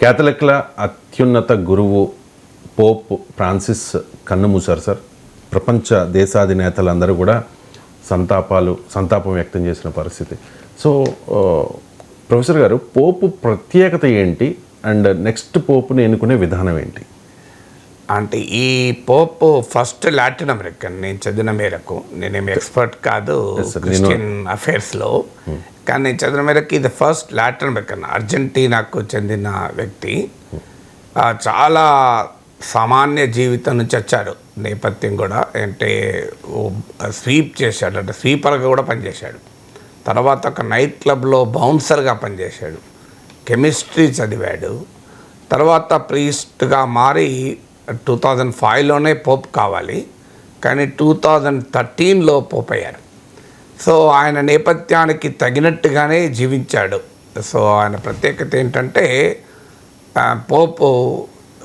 క్యాథలిక్ల అత్యున్నత గురువు Pope Francis కన్నుమూశారు సార్. ప్రపంచ దేశాధినేతలందరూ కూడా సంతాపం వ్యక్తం చేసిన పరిస్థితి. సో ప్రొఫెసర్ గారు, పోపు ప్రత్యేకత ఏంటి అండ్ నెక్స్ట్ పోపుని ఎన్నుకునే విధానం ఏంటి? అంటే ఈ పోప్ ఫస్ట్ లాటిన్ అమెరికన్, నేను చదివిన మేరకు, నేనేమి ఎక్స్పర్ట్ కాదు క్రిస్టియన్ అఫేర్స్లో, కానీ నేను చదివిన మేరకు ఇది ఫస్ట్ లాటిన్ అమెరికన్, అర్జెంటీనాకు చెందిన వ్యక్తి. చాలా సామాన్య జీవితం నుంచి వచ్చాడు. నేపథ్యం కూడా అంటే స్వీప్ చేశాడు, అంటే స్వీపర్గా కూడా పనిచేశాడు. తర్వాత ఒక నైట్ క్లబ్లో బౌన్సర్గా పనిచేశాడు. కెమిస్ట్రీ చదివాడు. తర్వాత ప్రీస్ట్గా మారి 2005లోనే పోప్ కావాలి, కానీ 2013లో పోప్ అయ్యారు. సో ఆయన నేపథ్యానికి తగినట్టుగానే జీవించాడు. సో ఆయన ప్రత్యేకత ఏంటంటే, పోపు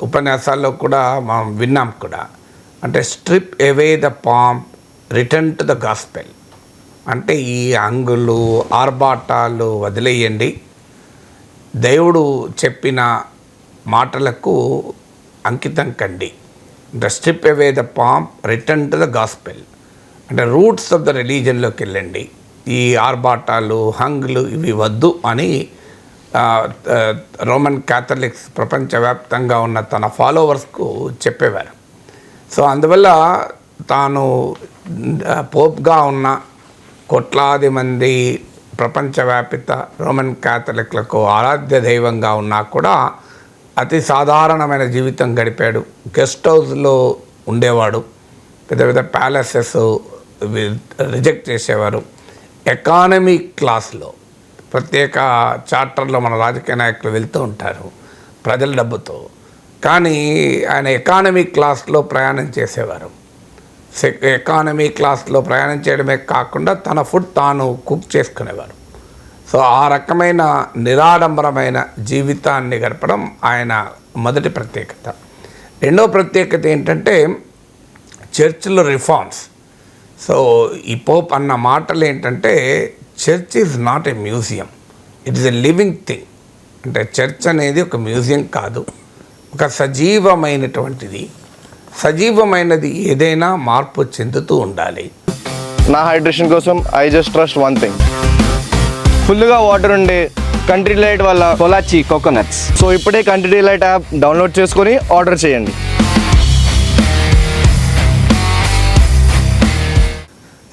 ఉపన్యాసాల్లో కూడా మనం విన్నాం కూడా, అంటే strip away the pomp, return to the gospel. అంటే ఈ హంగులు ఆర్భాటాలు వదిలేయండి, దేవుడు చెప్పిన మాటలకు అంకితం కండి. The strip away the pomp, return to the gospel. అంటే రూట్స్ ఆఫ్ ద రిలీజన్లోకి వెళ్ళండి, ఈ ఆర్భాటాలు హంగులు ఇవి వద్దు అని రోమన్ క్యాథలిక్స్ ప్రపంచవ్యాప్తంగా ఉన్న తన ఫాలోవర్స్కు చెప్పేవారు. సో అందువల్ల తాను పోప్గా ఉన్న కోట్లాది మంది ప్రపంచవ్యాపిత రోమన్ క్యాథలిక్లకు ఆరాధ్య దైవంగా ఉన్నా కూడా అతి సాధారణమైన జీవితం గడిపాడు. గెస్ట్ హౌస్లో ఉండేవాడు. పెద్ద పెద్ద ప్యాలెసెస్ రిజెక్ట్ చేసేవారు. ఎకానమీ క్లాస్లో, ప్రత్యేక చార్టర్లో మన రాజకీయ నాయకులు వెళ్తూ ఉంటారు ప్రజల డబ్బుతో, కానీ ఆయన ఎకానమీ క్లాస్లో ప్రయాణం చేసేవారు. ఎకానమీ క్లాస్లో ప్రయాణం చేయడమే కాకుండా తన ఫుడ్ తాను కుక్ చేసుకునేవారు. సో ఆ రకమైన నిరాడంబరమైన జీవితాన్ని గడపడం ఆయన మొదటి ప్రత్యేకత. రెండో ప్రత్యేకత ఏంటంటే చర్చ్లో రిఫార్మ్స్. సో ఈ పోప్ అన్న మాటలు ఏంటంటే, church is not a museum, it is a living thing. అంటే చర్చ్ అనేది ఒక మ్యూజియం కాదు, ఒక సజీవమైనటువంటిది. సజీవమైనది ఏదైనా మార్పు చెందుతూ ఉండాలి. నా హైడ్రేషన్ కోసం I just trust one thing, ఫుల్గా వాటర్ ఉండే కంట్రీ డిలైట్ వల్ల పొలాచి కోకోనట్స్. సో ఇప్పుడే కంట్రీ డిలైట్ యాప్ డౌన్లోడ్ చేసుకొని ఆర్డర్ చేయండి.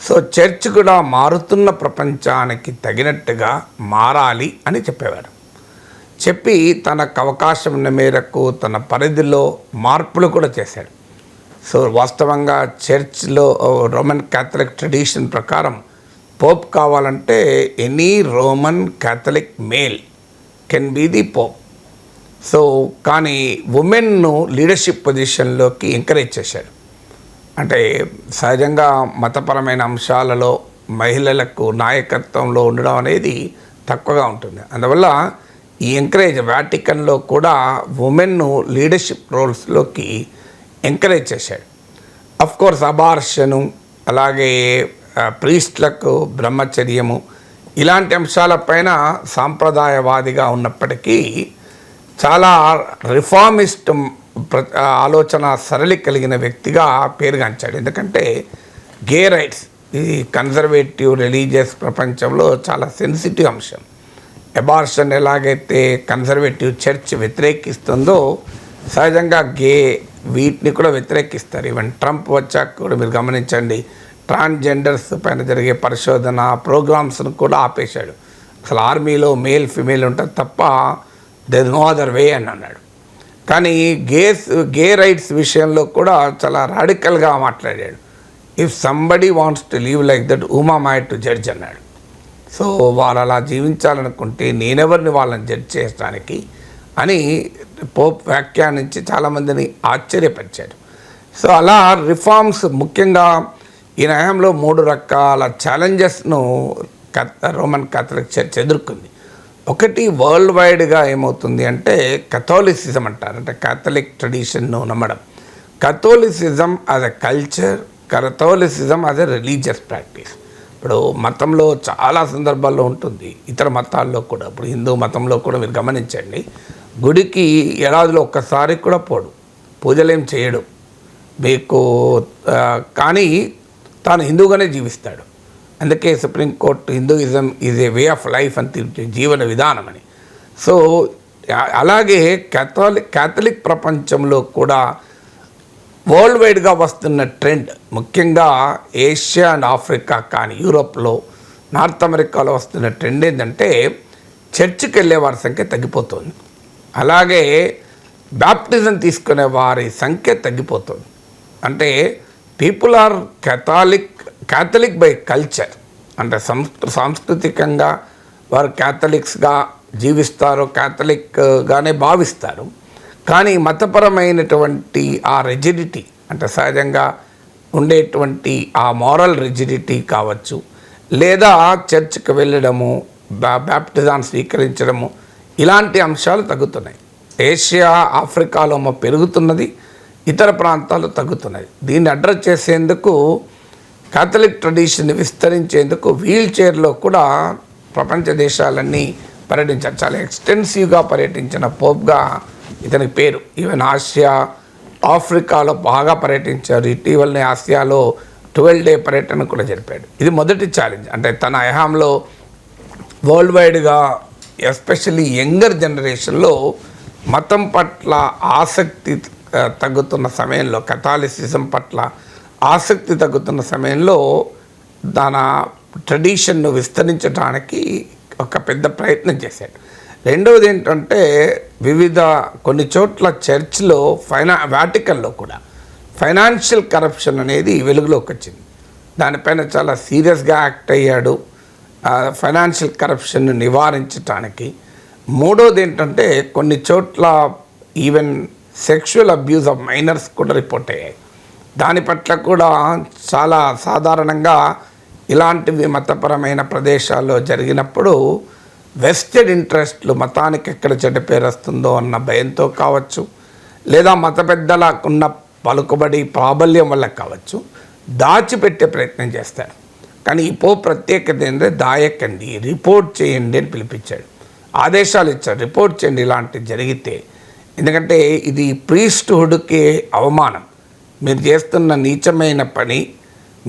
సో చర్చ్ కూడా మారుతున్న ప్రపంచానికి తగినట్టుగా మారాలి అని చెప్పేవారు. చెప్పి తనకు అవకాశం ఉన్న మేరకు తన పరిధిలో మార్పులు కూడా చేశాడు. సో వాస్తవంగా చర్చ్లో రోమన్ క్యాథలిక్ ట్రెడిషన్ ప్రకారం పోప్ కావాలంటే any Roman Catholic male can be the pope. So కానీ ఉమెన్ను లీడర్షిప్ పొజిషన్లోకి ఎంకరేజ్ చేశాడు. అంటే సహజంగా మతపరమైన అంశాలలో మహిళలకు నాయకత్వంలో ఉండడం అనేది తక్కువగా ఉంటుంది. అందువల్ల ఈ ఎంకరేజ్ వాటికన్లో కూడా ఉమెన్ను లీడర్షిప్ రోల్స్లోకి ఎంకరేజ్ చేశాడు. అఫ్కోర్స్ అబార్షను, అలాగే ప్రీస్ట్లకు బ్రహ్మచర్యము, ఇలాంటి అంశాలపైన సాంప్రదాయవాదిగా ఉన్నప్పటికీ చాలా రిఫార్మిస్ట్ ఆలోచన సరళి కలిగిన వ్యక్తిగా పేరుగాంచాడు. ఎందుకంటే గే రైట్స్ ఇది కన్జర్వేటివ్ రిలీజియస్ ప్రపంచంలో చాలా సెన్సిటివ్ అంశం. అబార్షన్ ఎలాగైతే కన్జర్వేటివ్ చర్చ్ వ్యతిరేకిస్తుందో, సహజంగా గే వీటిని కూడా వ్యతిరేకిస్తారు. ఈవెన్ ట్రంప్ వచ్చాక కూడా మీరు గమనించండి, ట్రాన్స్జెండర్స్ పైన జరిగే పరిశోధన ప్రోగ్రామ్స్ను కూడా ఆపేశాడు. అసలు ఆర్మీలో మేల్ ఫిమేల్ ఉంటుంది తప్ప దేర్ నో అదర్ వే అని అన్నాడు. కానీ గే రైట్స్ విషయంలో కూడా చాలా రాడికల్గా మాట్లాడాడు. If somebody wants to live like that Uma my to judge అన్నాడు. సో వాళ్ళు అలా జీవించాలనుకుంటే నేనెవరిని వాళ్ళని జడ్జ్ చేయడానికి అని పోప్ వ్యాఖ్యానించి చాలామందిని ఆశ్చర్యపరిచాడు. సో అలా రిఫార్మ్స్, ముఖ్యంగా ఈ న్యాయంలో 3 రకాల ఛాలెంజెస్ను రోమన్ క్యాథలిక్ చర్చ్ ఎదుర్కొంది. ఒకటి, వరల్డ్ వైడ్గా ఏమవుతుంది అంటే కథోలిసిజం అంటారు, అంటే క్యాథలిక్ ట్రెడిషన్ను నమ్మడం. Catholicism as a culture, Catholicism as a religious practice. ఇప్పుడు మతంలో చాలా సందర్భాల్లో ఉంటుంది, ఇతర మతాల్లో కూడా. ఇప్పుడు హిందూ మతంలో కూడా మీరు గమనించండి, గుడికి ఏడాదిలో ఒక్కసారి కూడా పోడు, పూజలేం చేయడు మీకు, కానీ తాను హిందూగానే జీవిస్తాడు. అందుకే supreme court Hinduism is a way of life అని జీవన విధానం అని. సో అలాగే క్యాథలిక్ ప్రపంచంలో కూడా వరల్డ్ వైడ్గా వస్తున్న ట్రెండ్, ముఖ్యంగా ఏషియా అండ్ ఆఫ్రికా కానీ యూరోప్లో, నార్త్ అమెరికాలో వస్తున్న ట్రెండ్ ఏంటంటే చర్చికి వెళ్ళే వారి సంఖ్య తగ్గిపోతుంది. అలాగే బ్యాప్టిజం తీసుకునే వారి సంఖ్య తగ్గిపోతుంది. అంటే people are Catholic by culture, అంటే సాంస్కృతికంగా వారు క్యాథలిక్స్గా జీవిస్తారు, క్యాథలిక్గానే భావిస్తారు. కానీ మతపరమైనటువంటి ఆ రెజిడిటీ, అంటే సహజంగా ఉండేటువంటి ఆ మారల్ రెజిడిటీ కావచ్చు, లేదా చర్చ్కి వెళ్ళడము, బ్యాప్టిజాన్ని స్వీకరించడము, ఇలాంటి అంశాలు తగ్గుతున్నాయి. ఏషియా ఆఫ్రికాలో పెరుగుతున్నది, ఇతర ప్రాంతాలు తగ్గుతున్నది. దీన్ని అడ్రస్ చేసేందుకు కాథలిక్ ట్రెడిషన్ విస్తరించేందుకు వీల్ చైర్లో కూడా ప్రపంచ దేశాలన్నీ పర్యటించారు. చాలా ఎక్స్టెన్సివ్గా పర్యటించిన పోప్గా ఇతనికి పేరు. ఈవెన్ ఆసియా ఆఫ్రికాలో బాగా పర్యటించారు. ఇటీవలనే ఆసియాలో 12-day పర్యటన కూడా జరిపాడు. ఇది మొదటి ఛాలెంజ్. అంటే తన హయాంలో వరల్డ్ వైడ్గా ఎస్పెషల్లీ యంగర్ జనరేషన్లో మతం పట్ల ఆసక్తి తగ్గుతున్న సమయంలో, కథాలిసిజం పట్ల ఆసక్తి తగ్గుతున్న సమయంలో తన ట్రెడిషన్ను విస్తరించడానికి ఒక పెద్ద ప్రయత్నం చేశాడు. రెండవది ఏంటంటే కొన్ని చోట్ల చర్చ్లో వాటికన్లో కూడా ఫైనాన్షియల్ కరప్షన్ అనేది వెలుగులోకి వచ్చింది. దానిపైన చాలా సీరియస్గా యాక్ట్ అయ్యాడు ఫైనాన్షియల్ కరప్షన్ను నివారించడానికి. మూడోది ఏంటంటే కొన్ని చోట్ల even sexual abuse of minors కూడా రిపోర్ట్ అయ్యాయి. దాని పట్ల కూడా చాలా సాధారణంగా ఇలాంటివి మతపరమైన ప్రదేశాల్లో జరిగినప్పుడు వెస్టెడ్ ఇంట్రెస్ట్లు, మతానికి ఎక్కడ చెడ్డ పేరు వస్తుందో అన్న భయంతో కావచ్చు, లేదా మత పెద్దలకున్న పలుకుబడి ప్రాబల్యం వల్ల కావచ్చు, దాచిపెట్టే ప్రయత్నం చేస్తారు. కానీ ఈ ప్రత్యేకత ఏంటంటే దాయకండి, రిపోర్ట్ చేయండి అని పిలిపించాడు, ఆదేశాలు ఇచ్చాడు, రిపోర్ట్ చేయండి ఇలాంటివి జరిగితే. ఎందుకంటే ఇది ప్రీస్ట్హుడ్కి అవమానం. మీరు చేస్తున్న నీచమైన పని,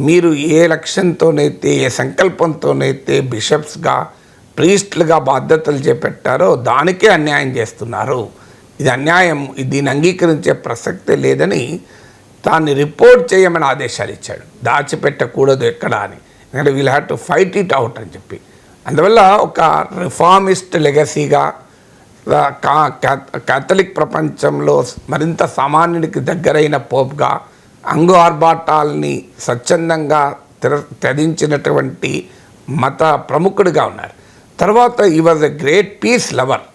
మీరు ఏ లక్ష్యంతోనైతే, ఏ సంకల్పంతోనైతే బిషప్స్గా, ప్రీస్ట్లుగా బాధ్యతలు చేపట్టారో దానికే అన్యాయం చేస్తున్నారు. ఇది అన్యాయం, దీన్ని అంగీకరించే ప్రసక్తే లేదని దాన్ని రిపోర్ట్ చేయమని ఆదేశాలు ఇచ్చాడు. దాచిపెట్టకూడదు ఎక్కడ అని, ఎందుకంటే we'll have to fight it out అని చెప్పి. అందువల్ల ఒక రిఫార్మిస్ట్ లెగసీగా కాథలిక్ ప్రపంచంలో మరింత సామాన్యుడికి దగ్గరైన పోప్గా, అంగు ఆర్భాటాల్ని స్వచ్ఛందంగా త్యజించినటువంటి మత ప్రముఖుడిగా ఉన్నారు. తర్వాత ఈ was a great peace lover.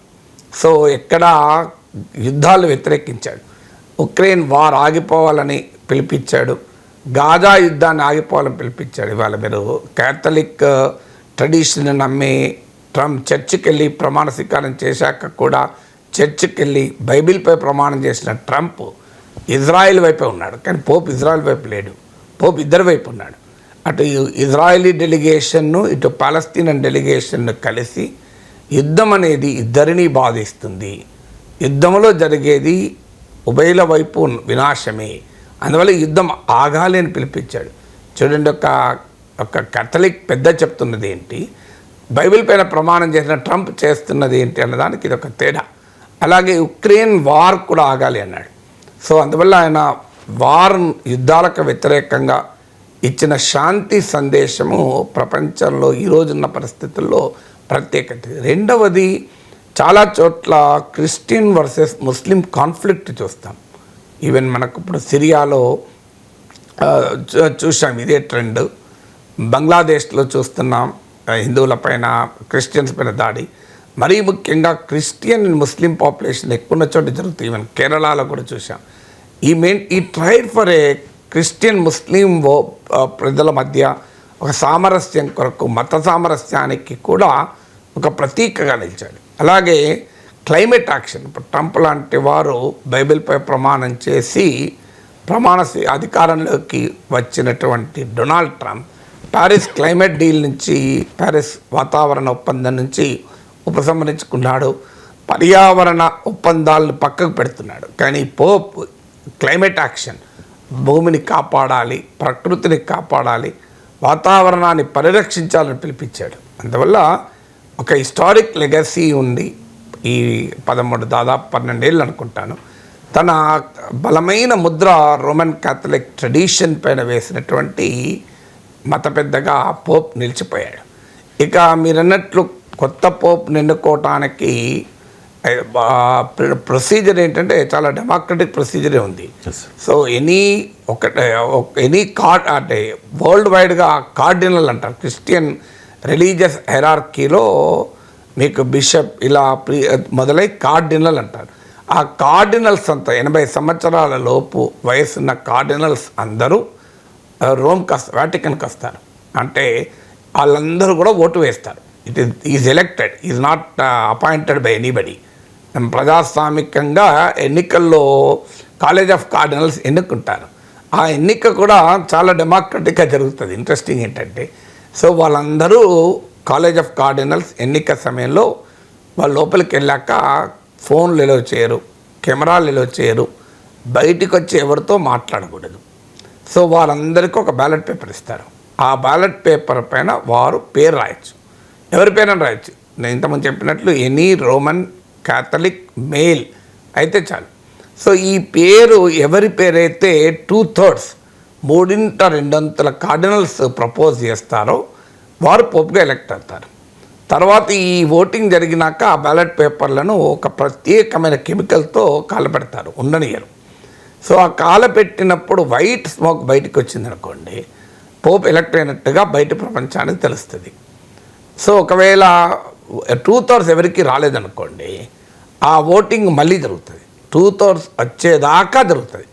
So ఎక్కడ యుద్ధాలు వ్యతిరేకించాడు, ఉక్రెయిన్ వార్ ఆగిపోవాలని పిలిపించాడు, గాజా యుద్ధాన్ని ఆగిపోవాలని పిలిపించాడు. ఇవాళ మీరు క్యాథలిక్ ట్రెడిషన్ నమ్మే ట్రంప్ చర్చికి వెళ్ళి ప్రమాణ స్వీకారం చేశాక కూడా చర్చికి వెళ్ళి బైబిల్పై ప్రమాణం చేసిన ట్రంప్ ఇజ్రాయెల్ వైపే ఉన్నాడు. కానీ పోప్ ఇజ్రాయెల్ వైపు లేడు, పోప్ ఇద్దరి వైపు ఉన్నాడు. అటు ఇజ్రాయలీ డెలిగేషన్ను, ఇటు పాలస్తీన్ డెలిగేషన్ను కలిసి యుద్ధం అనేది ఇద్దరినీ బాధిస్తుంది, యుద్ధంలో జరిగేది ఉభయల వైపు వినాశమే, అందువల్ల యుద్ధం ఆగాలి అని పిలిపించాడు. చూడండి, ఒక కథలిక్ పెద్ద చెప్తున్నది ఏంటి, బైబిల్ పైన ప్రమాణం చేసిన ట్రంప్ చేస్తున్నది ఏంటి అన్నదానికి ఇది ఒక తేడా. అలాగే ఉక్రెయిన్ వార్ కూడా ఆగాలి అన్నాడు. సో అందువల్ల ఆయన యుద్ధాలకు వ్యతిరేకంగా ఇచ్చిన శాంతి సందేశము ప్రపంచంలో ఈరోజున్న పరిస్థితుల్లో ప్రత్యేకత. రెండవది, చాలా చోట్ల క్రిస్టియన్ వర్సెస్ ముస్లిం కాన్ఫ్లిక్ట్ చూస్తాం. ఈవెన్ మనకు ఇప్పుడు సిరియాలో చూసాం ఇదే ట్రెండ్, బంగ్లాదేశ్లో చూస్తున్నాం హిందువుల పైన, క్రిస్టియన్స్ పైన దాడి. మరీ ముఖ్యంగా క్రిస్టియన్ ముస్లిం పాపులేషన్ ఎక్కువ ఉన్న చోట జరుగుతుంది. ఈవెన్ కేరళలో కూడా చూసాం. ఈ ట్రైడ్ ఫర్ ఏ క్రిస్టియన్ ముస్లిం ప్రజల మధ్య ఒక సామరస్యం కొరకు, మత సామరస్యానికి కూడా ఒక ప్రతీకగా నిలిచాడు. అలాగే క్లైమేట్ యాక్షన్, ఇప్పుడు ట్రంప్ లాంటి వారు బైబిల్పై ప్రమాణం చేసి అధికారంలోకి వచ్చినటువంటి Donald Trump Paris climate deal నుంచి, ప్యారిస్ వాతావరణ ఒప్పందం నుంచి ఉపసంహరించుకున్నాడు. పర్యావరణ ఒప్పందాలను పక్కకు పెడుతున్నాడు. కానీ పోప్ క్లైమేట్ యాక్షన్, భూమిని కాపాడాలి, ప్రకృతిని కాపాడాలి, వాతావరణాన్ని పరిరక్షించాలని పిలిపించాడు. అందువల్ల ఒక హిస్టారిక్ లెగసీ ఉంది. ఈ 12 ఏళ్ళు అనుకుంటాను. తన బలమైన ముద్ర రోమన్ క్యాథలిక్ ట్రెడిషన్ పైన వేసినటువంటి మత పెద్దగా పోప్ నిలిచిపోయాడు. ఇక మీరన్నట్లు కొత్త పోప్ ఎన్నుకోవటానికి ప్రొసీజర్ ఏంటంటే చాలా డెమోక్రటిక్ ప్రొసీజరే ఉంది. సో ఎనీ అంటే వరల్డ్ వైడ్గా కార్డినల్ అంటారు. క్రిస్టియన్ రిలీజియస్ హెరార్కీలో మీకు బిషప్ ఇలా మొదలై కార్డినల్ అంటారు. ఆ కార్డినల్స్ అంతా 80 సంవత్సరాల లోపు వయసున్న కార్డినల్స్ అందరూ వాటికన్కి వస్తారు. అంటే వాళ్ళందరూ కూడా ఓటు వేస్తారు. Is elected, is not appointed by anybody. ప్రజాస్వామికంగా ఎన్నికల్లో కాలేజ్ ఆఫ్ కార్డినల్స్ ఎన్నుకుంటారు. ఆ ఎన్నిక కూడా చాలా డెమోక్రటిక్గా జరుగుతుంది. ఇంట్రెస్టింగ్ ఏంటంటే, సో వాళ్ళందరూ కాలేజ్ ఆఫ్ కార్డినల్స్ ఎన్నిక సమయంలో వాళ్ళ లోపలికి వెళ్ళాక ఫోన్లు ఎలో చేయరు, కెమెరాలు ఎలో చేయరు, బయటికి వచ్చి ఎవరితో మాట్లాడకూడదు. సో వాళ్ళందరికీ ఒక బ్యాలెట్ పేపర్ ఇస్తారు. ఆ బ్యాలెట్ పేపర్ పైన వారు పేరు రాయొచ్చు, ఎవరి పేరైనా రాయొచ్చు. నేను ఇంతకుముందు చెప్పినట్లు ఎనీ రోమన్ క్యాథలిక్ మేల్ అయితే చాలు. సో ఈ పేరు ఎవరి పేరైతే 2/3 3/2 కార్డినల్స్ ప్రపోజ్ చేస్తారో వారు పోప్గా ఎలక్ట్ అవుతారు. తర్వాత ఈ ఓటింగ్ జరిగినాక ఆ బ్యాలెట్ పేపర్లను ఒక ప్రత్యేకమైన కెమికల్తో కాలపెడతారు, ఉండనియరు. సో ఆ కాలపెట్టినప్పుడు వైట్ స్మోక్ బయటకు వచ్చిందనుకోండి, పోప్ ఎలక్ట్ అయినట్టుగా బయట ప్రపంచానికి తెలుస్తుంది. సో ఒకవేళ 2/3 ఎవరికి రాలేదనుకోండి, ఆ ఓటింగ్ మళ్ళీ జరుగుతుంది. 2/3 వచ్చేదాకా జరుగుతుంది,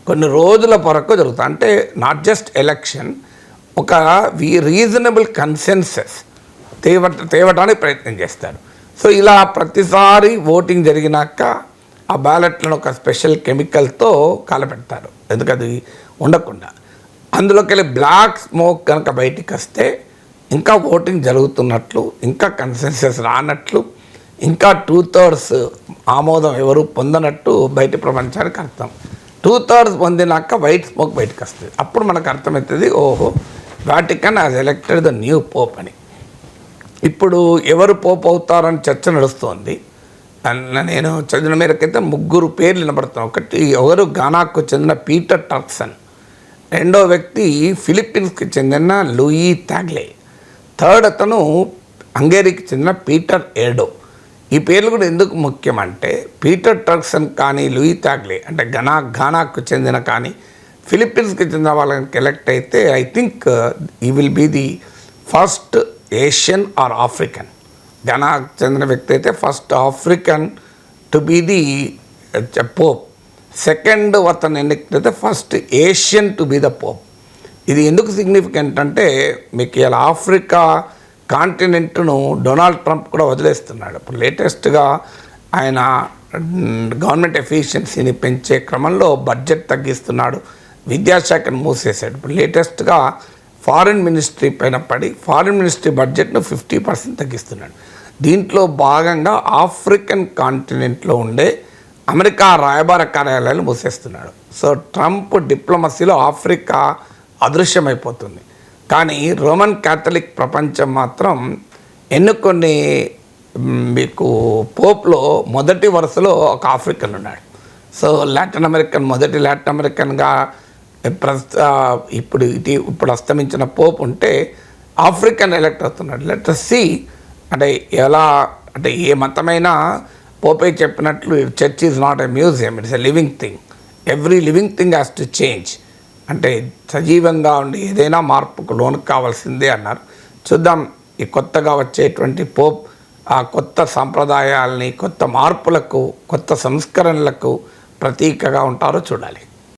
కొన్ని రోజుల వరకు జరుగుతుంది. అంటే నాట్ జస్ట్ ఎలక్షన్, ఒక రీజనబుల్ కన్సెన్సస్ తేవడానికి ప్రయత్నం చేస్తారు. సో ఇలా ప్రతిసారి ఓటింగ్ జరిగినాక ఆ బ్యాలెట్లను ఒక స్పెషల్ కెమికల్తో కాలపెడతారు, ఎందుకది ఉండకుండా. అందులోకి వెళ్ళి బ్లాక్ స్మోక్ కనుక బయటికి వస్తే ఇంకా ఓటింగ్ జరుగుతున్నట్లు, ఇంకా కన్సెన్సస్ రానట్లు, ఇంకా 2/3 ఆమోదం ఎవరు పొందనట్టు బయట ప్రపంచానికి అర్థం. 2/3 పొందినాక వైట్ స్మోక్ బయటకు వస్తుంది. అప్పుడు మనకు అర్థమవుతుంది, ఓహో Vatican has elected the new Pope అని. ఇప్పుడు ఎవరు పోప్ అవుతారని చర్చ నడుస్తోంది. నేను చదివిన మేరకైతే 3 పేర్లు వినబడుతున్నాయి. ఒకటి ఎవరు గానాకు చెందిన పీటర్ టర్క్సన్, రెండో వ్యక్తి ఫిలిప్పీన్స్కి చెందిన లూయి తాగ్లే, థర్డ్ అతను హంగేరీకి చెందిన పీటర్ ఎర్డో. ఈ పేర్లు కూడా ఎందుకు ముఖ్యమంటే, పీటర్ టర్క్సన్ కానీ లూయి తాగ్లే అంటే గానాకు చెందిన కానీ ఫిలిప్పీన్స్కి చెందిన వాళ్ళకి ఎలక్ట్ అయితే I think he will be the first Asian or African. ఘనాకు చెందిన వ్యక్తి అయితే first African to be the Pope. Second అతను ఎన్నికైతే first Asian to be the Pope. ఇది ఎందుకు సిగ్నిఫికెంట్ అంటే, మీకు ఇలా ఆఫ్రికా కాంటినెంట్ను డొనాల్డ్ ట్రంప్ కూడా వదిలేస్తున్నాడు. ఇప్పుడు లేటెస్ట్గా ఆయన గవర్నమెంట్ ఎఫిషియన్సీని పెంచే క్రమంలో బడ్జెట్ తగ్గిస్తున్నాడు, విద్యాశాఖను మూసేశాడు. ఇప్పుడు లేటెస్ట్గా ఫారిన్ మినిస్ట్రీ పైన పడి ఫారిన్ మినిస్ట్రీ బడ్జెట్ను 50% తగ్గిస్తున్నాడు. దీంట్లో భాగంగా ఆఫ్రికన్ కాంటినెంట్లో ఉండే అమెరికా రాయబార కార్యాలయాలు మూసేస్తున్నాడు. సో ట్రంప్ డిప్లొమసీలో ఆఫ్రికా అదృశ్యమైపోతుంది. కానీ రోమన్ క్యాథలిక్ ప్రపంచం మాత్రం ఎన్నుకొని మీకు పోప్లో మొదటి వరుసలో ఒక ఆఫ్రికన్ ఉన్నాడు. సో మొదటి లాటిన్ అమెరికన్గా ఇప్పుడు అస్తమించిన పోప్ ఉంటే ఆఫ్రికన్ ఎలక్ట్ అవుతున్నాడు. లెట్ us see అంటే ఎలా అంటే ఏ మతమైనా పోపే చెప్పినట్లు church is not a museum, it's a living thing. Every living thing has to change. అంటే సజీవంగా ఉండి ఏదైనా మార్పుకు లోను కావాల్సిందే అన్నారు. చూద్దాం ఈ కొత్తగా వచ్చేటువంటి పోప్ ఆ కొత్త సాంప్రదాయాల్ని, కొత్త మార్పులకు, కొత్త సంస్కరణలకు ప్రతీకగా ఉంటారో చూడాలి.